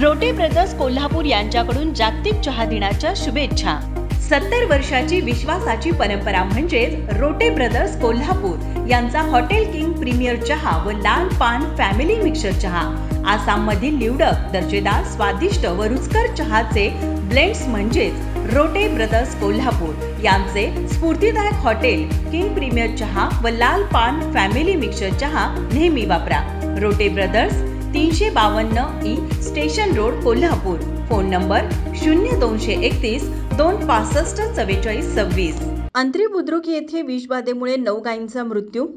रोटे brothers Kolhapur यांच्याकडून जागतिक चहा दिनाच्या शुभेच्छा। 70 वर्षाची विश्वासाची परंपरा म्हणजेच रोटे ब्रदर्स कोल्हापूर यांचा हॉटेल किंग प्रीमियर चहा व लाल पान फॅमिली मिक्सर चहा, आसाम मधील निवडक दर्जेदार स्वादिष्ट व रुचकर चहाचे ब्लेंड्स म्हणजेच रोटे ब्रदर्स कोल्हापूर यांचे स्फूर्तिदायक हॉटेल किंग प्रीमियर चहा व लाल पान फॅमिली मिक्सर चहा नेहमी वापरा। Rote brothers 352 E station road Kolhapur. Phone number 0231 265 44 26। Antri Budruk येथे विषबाधेमुळे 9 गायींचा मृत्यू।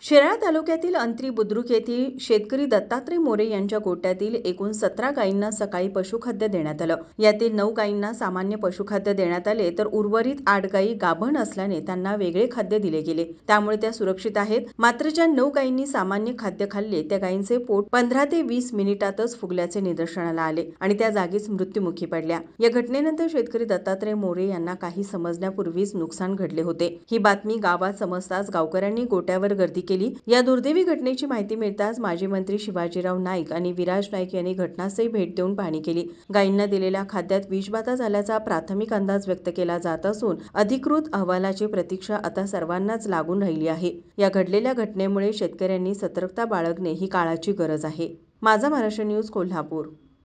शिराळा तालुक्यातील अंत्री बुद्रुक येथील शेतकरी दत्तात्रय मोरे यांच्या गोट्यातील एकूण 17 गायींना सकाळी पशुखाद्य देण्यात आलं। यातील 9 गायींना सामान्य पशुखाद्य देण्यात आले तर उर्वरित 8 गायी गाभण असल्याने त्यांना वेगळे खाद्य दिले गेले, त्यामुळे त्या सुरक्षित आहेत। मात्र ज्या 9 गायींनी सामान्य खाद्य खाल्ले त्या गायींचे पोट 15 ते 20 मिनिटातच फुगल्याचे निदर्शनाला आले आणि त्या जागीच मृत्युमुखी पडल्या। या घटनेनंतर शेतकरी दत्तात्रय मोरे यांना काही समजण्यापूर्वीच नुकसान घडले होते। ही बातमी गावात समजताच गावकऱ्यांनी गोट्यावर गर्दी केली। या दुर्दैवी घटनेची माहिती मिळताच माजी मंत्री शिवाजीराव नाईक आणि विराज नाईक यांनी घटनास्थळी भेट देऊन पाहणी केली। गायींना दिलेल्या खाद्यात विषबाधा झाल्याचा प्राथमिक अंदाज व्यक्त केला जात असून अधिकृत अहवालाची प्रतीक्षा आता सर्वांनाच लागून राहिली आहे। या घडलेल्या घटनेमुळे शेतकऱ्यांनी सतर्कता बाळगणे ही काळाची गरज आहे। माझा महाराष्ट्र न्यूज कोल्हापूर।